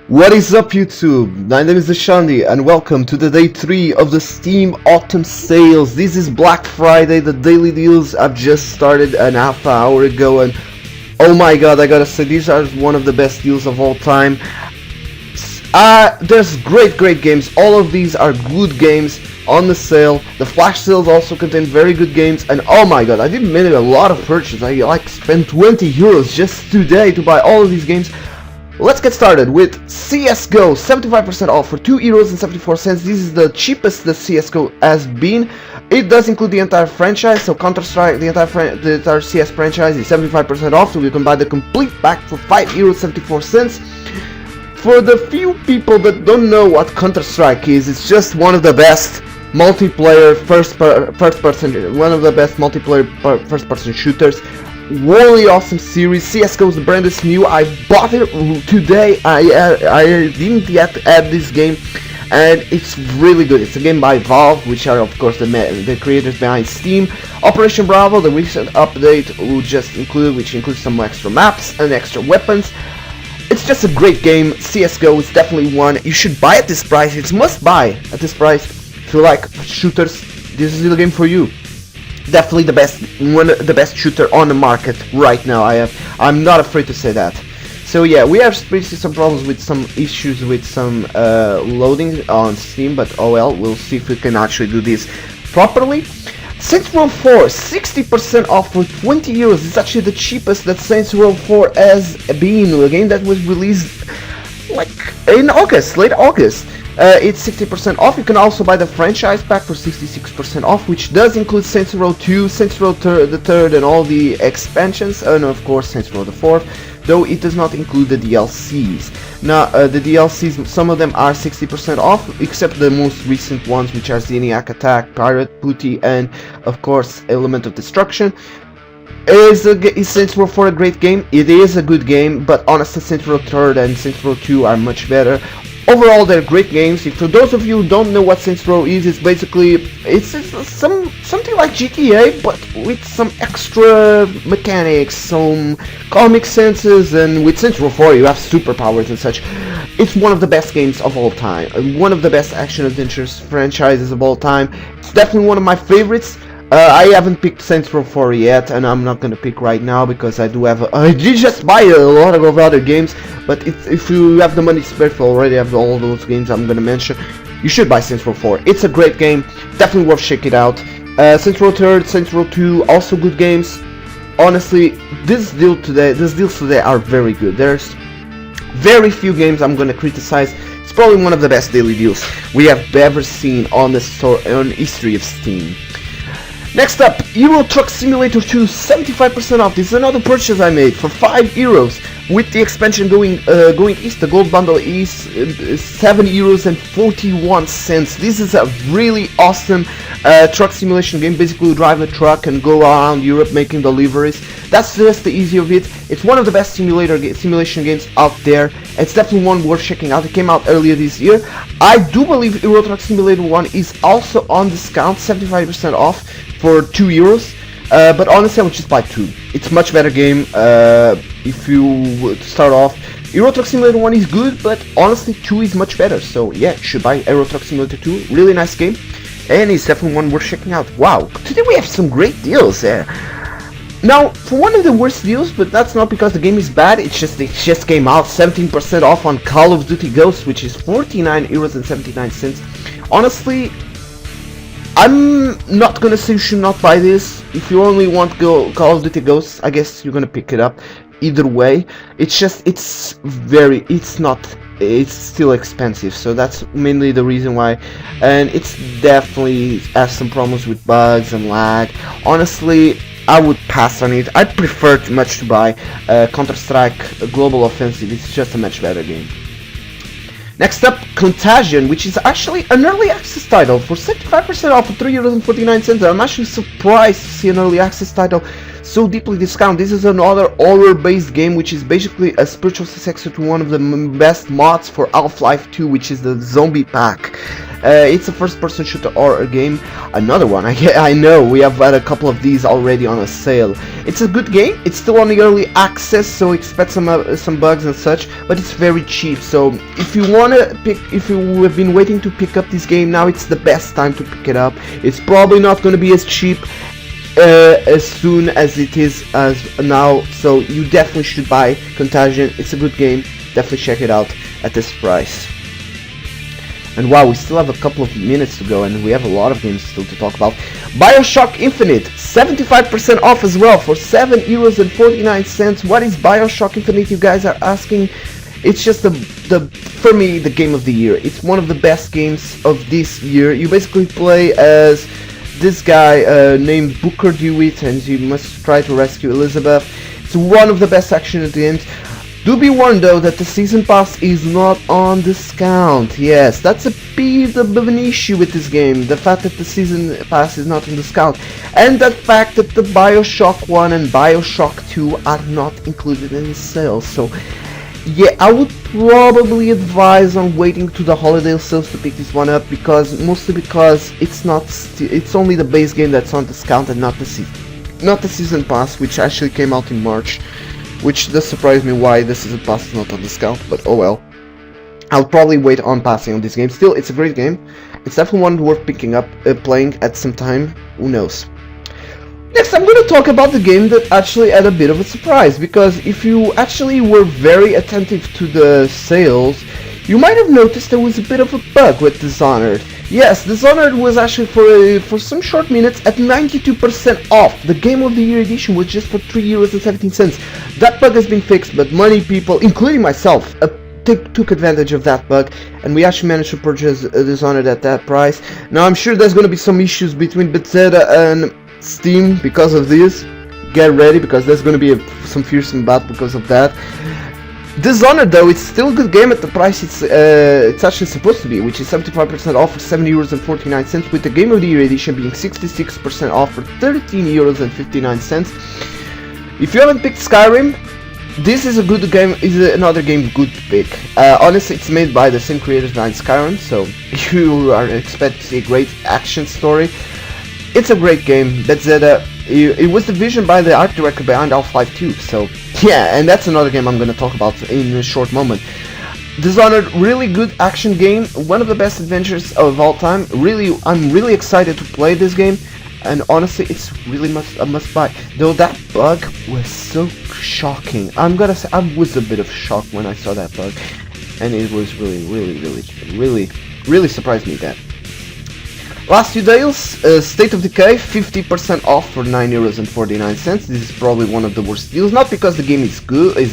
What is up YouTube? My name is Xandhi and welcome to the day 3 of the Steam Autumn Sales. This is Black Friday, the daily deals have just started an half hour ago and oh my god, I gotta say these are one of the best deals of all time. There's great games, all of these are good games on the sale. The flash sales also contain very good games and oh my god, I did make a lot of purchases. I spent 20 euros just today to buy all of these games. Let's get started with CSGO, 75% off for €2.74. This is the cheapest the CSGO has been. It does include the entire franchise, so Counter-Strike, the entire CS franchise is 75% off, so you can buy the complete pack for €5.74. For the few people that don't know what Counter-Strike is, it's just one of the best multiplayer first-person shooters. Really awesome series. CSGO is the brand is new. I bought it today. I didn't yet add this game, and it's really good. It's a game by Valve, which are of course the creators behind Steam. Operation Bravo, the recent update, which includes some extra maps and extra weapons. It's just a great game. CSGO is definitely one you should buy at this price. It's must buy at this price. If you like shooters, this is the game for you. Definitely the best shooter on the market right now. I'm not afraid to say that. So yeah, we have basically some problems with some issues with some loading on Steam, but oh well, we'll see if we can actually do this properly. Saints Row 4, 60% off for €20. It's actually the cheapest that Saints Row 4 has been. A game that was released like in August, late August. It's 60% off. You can also buy the franchise pack for 66% off, which does include Saints Row 2, Saints Row the 3rd and all the expansions, and of course Saints Row the 4th, though it does not include the DLCs. Now, the DLCs, some of them are 60% off, except the most recent ones, which are Xeniac Attack, Pirate Booty, and of course Element of Destruction. Is Saints Row 4 a great game? It is a good game, but honestly Saints Row 3rd and Saints Row 2 are much better. Overall, they're great games. For those of you who don't know what Saints Row is, it's basically something like GTA, but with some extra mechanics, some comic senses, and with Saints Row 4 you have superpowers and such. It's one of the best games of all time, one of the best action-adventure franchises of all time. It's definitely one of my favorites. I haven't picked Saints Row 4 yet, and I'm not gonna pick right now because I did just buy a lot of other games. But if you have the money to spare, if you already have all those games I'm gonna mention, you should buy Saints Row 4. It's a great game, definitely worth checking it out. Saints Row 3rd, Saints Row 2, also good games. Honestly, these deals today are very good. There's very few games I'm gonna criticize. It's probably one of the best daily deals we have ever seen on the history of Steam. Next up, Euro Truck Simulator 2, 75% off. This is another purchase I made for €5 with the expansion going east. The gold bundle is €7.41. This is a really awesome truck simulation game. Basically, you drive a truck and go around Europe making deliveries. That's just the easy of it. It's one of the best simulation games out there. It's definitely one worth checking out. It came out earlier this year. I do believe Euro Truck Simulator 1 is also on discount, 75% off for €2. But honestly, I would just buy 2. It's a much better game. If you start off, Euro Truck Simulator 1 is good, but honestly 2 is much better. So yeah, you should buy Euro Truck Simulator 2. Really nice game, and it's definitely one worth checking out. Wow, today we have some great deals there. Now, for one of the worst deals, but that's not because the game is bad, it just came out, 17% off on Call of Duty Ghosts, which is €49.79. Honestly, I'm not gonna say you should not buy this. If you only want Call of Duty Ghosts, I guess you're gonna pick it up. Either way, it's still expensive, so that's mainly the reason why. And it's definitely has some problems with bugs and lag. Honestly, I would pass on it. I'd prefer much to buy Counter-Strike Global Offensive. It's just a much better game. Next up, Contagion, which is actually an early access title for 75% off for €3.49. I'm actually surprised to see an early access title so deeply discounted. This is another horror-based game, which is basically a spiritual successor to one of the best mods for Half-Life 2, which is the Zombie Pack. It's a first-person shooter horror game. Another one. I know we have had a couple of these already on a sale. It's a good game. It's still on the early access, so expect some bugs and such. But it's very cheap. So if you have been waiting to pick up this game, now it's the best time to pick it up. It's probably not going to be as cheap as soon as it is as now. So you definitely should buy Contagion. It's a good game. Definitely check it out at this price. And wow, we still have a couple of minutes to go, and we have a lot of games still to talk about. BioShock Infinite, 75% off as well for €7.49. What is BioShock Infinite, you guys are asking? It's just for me, the game of the year. It's one of the best games of this year. You basically play as this guy named Booker DeWitt, and you must try to rescue Elizabeth. It's one of the best action games. Do be warned though that the Season Pass is not on discount. Yes, that's a bit of an issue with this game. The fact that the Season Pass is not on discount. And the fact that the BioShock 1 and BioShock 2 are not included in the sale. So, yeah, I would probably advise on waiting to the holiday sales to pick this one up. Mostly because it's only the base game that's on discount and not the Season Pass, which actually came out in March. Which does surprise me why the Season Pass is not on discount, but oh well. I'll probably wait on passing on this game. Still, it's a great game. It's definitely one worth picking up, playing at some time. Who knows? Next, I'm going to talk about the game that actually had a bit of a surprise, because if you actually were very attentive to the sales, you might have noticed there was a bit of a bug with Dishonored. Yes, Dishonored was actually for some short minutes at 92% off. The Game of the Year edition was just for €3.17. That bug has been fixed, but many people, including myself, took advantage of that bug, and we actually managed to purchase Dishonored at that price. Now I'm sure there's going to be some issues between Bethesda and Steam because of this. Get ready, because there's going to be some fearsome battle because of that. Dishonored though, it's still a good game at the price it's actually supposed to be, which is 75% off for €7.49, with the Game of the Year edition being 66% off for €13.59. If you haven't picked Skyrim, this is a good game. Is another game good to pick. Honestly, it's made by the same creators behind Skyrim, so you are expected to see a great action story. It's a great game. Bethesda. It was the vision by the art director behind Half-Life 2, so yeah, and that's another game I'm going to talk about in a short moment. Dishonored, really good action game, one of the best adventures of all time. I'm really excited to play this game, and honestly, it's really a must-buy. Though that bug was so shocking. I'm gonna say I was a bit of shock when I saw that bug, and it was really surprised me that. Last few days, State of Decay, 50% off for €9.49. This is probably one of the worst deals, not because the game is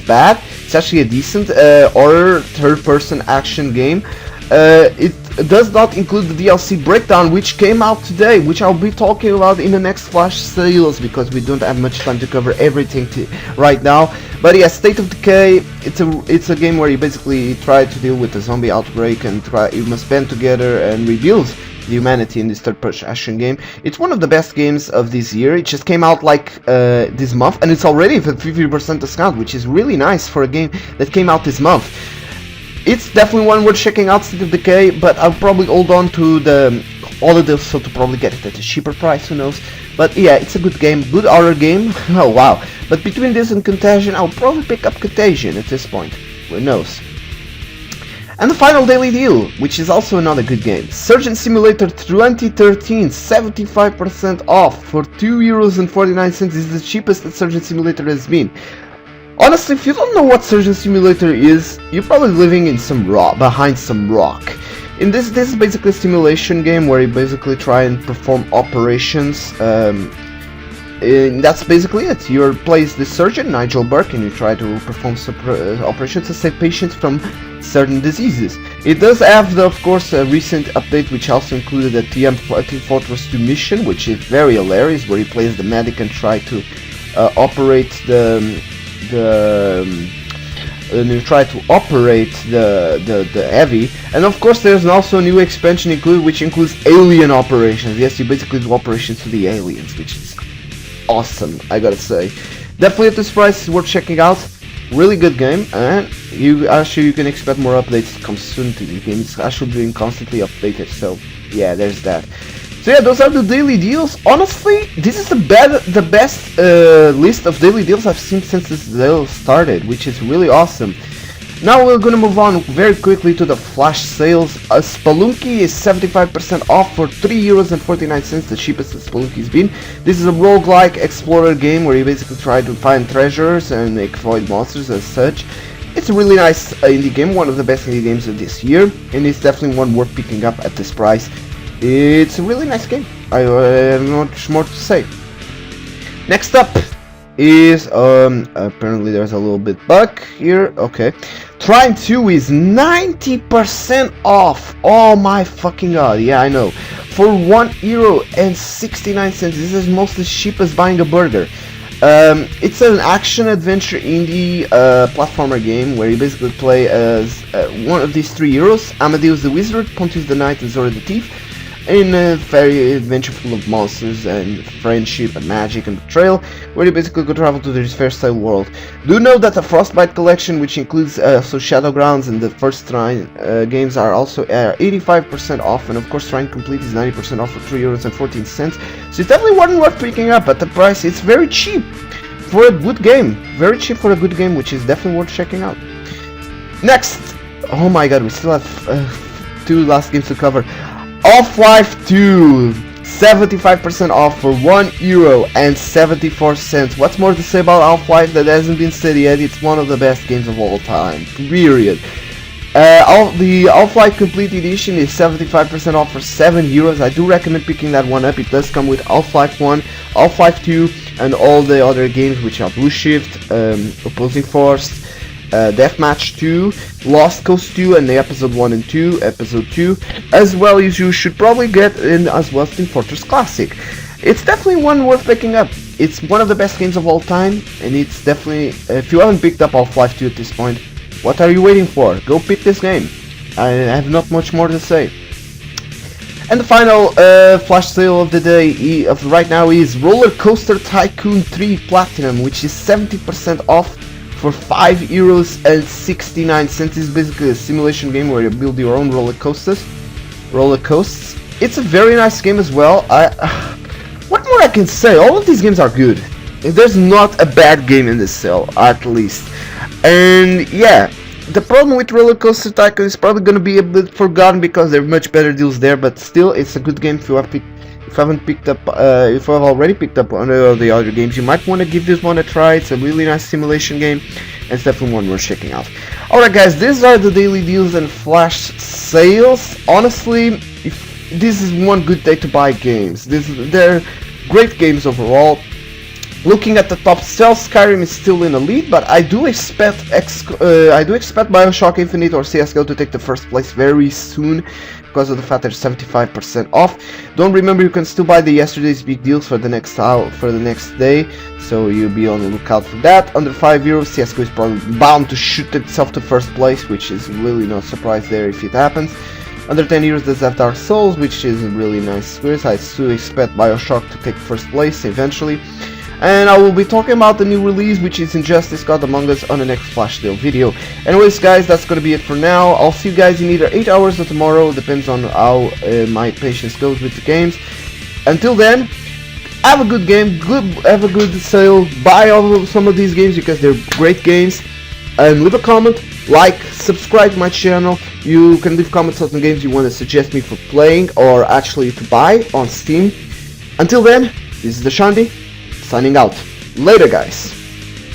bad. It's actually a decent horror third-person action game. It does not include the DLC Breakdown, which came out today, which I'll be talking about in the next flash sales, because we don't have much time to cover everything right now. But yeah, State of Decay, it's a game where you basically try to deal with a zombie outbreak, and you must band together and rebuild humanity in this third-person action game. It's one of the best games of this year. It just came out like this month, and it's already at 50% discount, which is really nice for a game that came out this month. It's definitely one worth checking out, State of Decay, but I'll probably hold on to the holiday so to probably get it at a cheaper price, who knows. But yeah, it's a good game, good horror game. Oh wow. But between this and Contagion, I'll probably pick up Contagion at this point, who knows. And the final daily deal, which is also another good game. Surgeon Simulator 2013, 75% off for €2.49. This is the cheapest that Surgeon Simulator has been. Honestly, if you don't know what Surgeon Simulator is, you're probably living in behind some rock. In this is basically a simulation game where you basically try and perform operations. And that's basically it. You play the surgeon, Nigel Burke, and you try to perform operations to save patients from certain diseases. It does have, of course, a recent update which also included a Team Fortress 2 mission, which is very hilarious, where you play as the medic and try to operate the heavy. And of course there's also a new expansion which includes alien operations. Yes, you basically do operations to the aliens, which is awesome, I gotta say. Definitely at this price, it's worth checking out. Really good game, and you can expect more updates to come soon to the game. It's actually being constantly updated, so yeah, there's that. So yeah, those are the daily deals. Honestly, this is the best list of daily deals I've seen since this deal started, which is really awesome. Now we're gonna move on very quickly to the flash sales. Spelunky is 75% off for €3.49, the cheapest Spelunky's been. This is a roguelike explorer game where you basically try to find treasures and avoid monsters as such. It's a really nice indie game, one of the best indie games of this year, and it's definitely one worth picking up at this price. It's a really nice game. I have not much more to say. Next up is apparently there's a little bit bug here. Okay, Trine 2 is 90% off. Oh my fucking god, yeah, I know, for €1.69. This is mostly cheap as buying a burger. It's an action adventure indie platformer game where you basically play as one of these three heroes: Amadeus the Wizard, Pontius the Knight, and Zora the Thief, in a very adventure full of monsters and friendship and magic and betrayal, where you basically go travel to this fair-style world. Do know that the Frostbite collection, which includes Shadowgrounds and the first Trine games, are also 85% off, and of course Trine Complete is 90% off for €3.14. So it's definitely one worth picking up at the price. It's very cheap for a good game, very cheap for a good game, which is definitely worth checking out. Next, oh my god, we still have two last games to cover. Half-Life 2, 75% off for €1.74. What's more to say about Half-Life that hasn't been said yet? It's one of the best games of all time, period. The Half-Life Complete Edition is 75% off for €7. I do recommend picking that one up. It does come with Half-Life 1, Half-Life 2, and all the other games, which are Blue Shift, Opposing Force, Deathmatch 2, Lost Coast 2, and the Episode 1 and 2, Episode 2, as well as you should probably get in as well as Team Fortress Classic. It's definitely one worth picking up. It's one of the best games of all time, and it's definitely, if you haven't picked up Half-Life 2 at this point, what are you waiting for? Go pick this game. I have not much more to say. And the final flash sale of the day, of right now, is Roller Coaster Tycoon 3 Platinum, which is 70% off for €5.69. It's basically a simulation game where you build your own roller coasts. It's a very nice game as well. What more I can say? All of these games are good. There's not a bad game in this sale, at least. And yeah, the problem with Roller Coaster Tycoon is probably going to be a bit forgotten because there are much better deals there, but still, it's a good game if you have if you have already picked up one of the other games. You might want to give this one a try. It's a really nice simulation game, and it's definitely one worth checking out. Alright guys, these are the daily deals and flash sales. Honestly, this is one good day to buy games. They're great games overall. Looking at the top sales, Skyrim is still in the lead, but I do expect BioShock Infinite or CS:GO to take the first place very soon, because of the fact they're 75% off. Don't remember, you can still buy the yesterday's big deals for the next day, so you'll be on the lookout for that. Under €5, CS:GO is probably bound to shoot itself to first place, which is really no surprise there if it happens. Under €10, there's Dark Souls, which is a really nice experience. I still expect BioShock to take first place eventually. And I will be talking about the new release, which is Injustice God Among Us, on the next Flash Sale video. Anyways guys, that's gonna be it for now. I'll see you guys in either 8 hours or tomorrow, depends on how my patience goes with the games. Until then, have a good game, have a good sale, buy some of these games because they're great games, and leave a comment, like, subscribe to my channel. You can leave comments on the games you want to suggest me for playing or actually to buy on Steam. Until then, this is the Xandhi, signing out. Later guys.